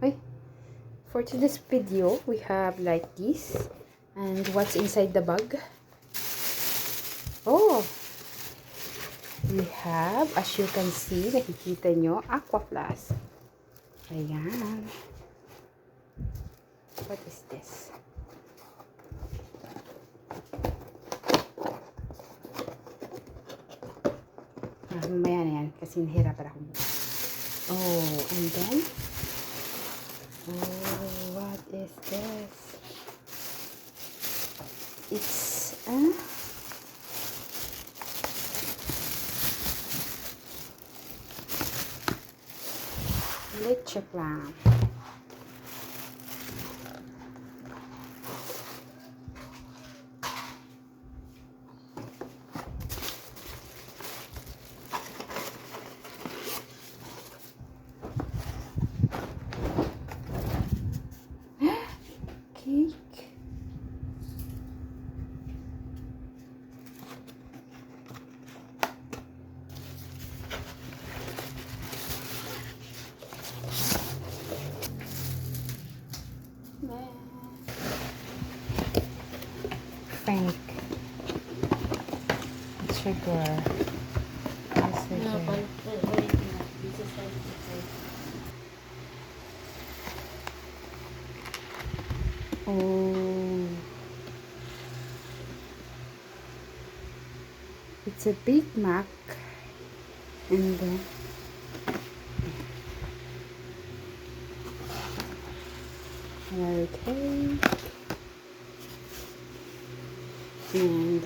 Ay, for today's video, we have like this. And what's inside the bag? Oh! We have, as you can see, nakikita nyo, aqua flask. Ayan. What is this? Mamaya na yan, kasi nahirapan ako. Oh, and then, oh, what is this? It's a leche plan. Cake. Frank. Sugar. Oh, it's a Big Mac, and then okay, and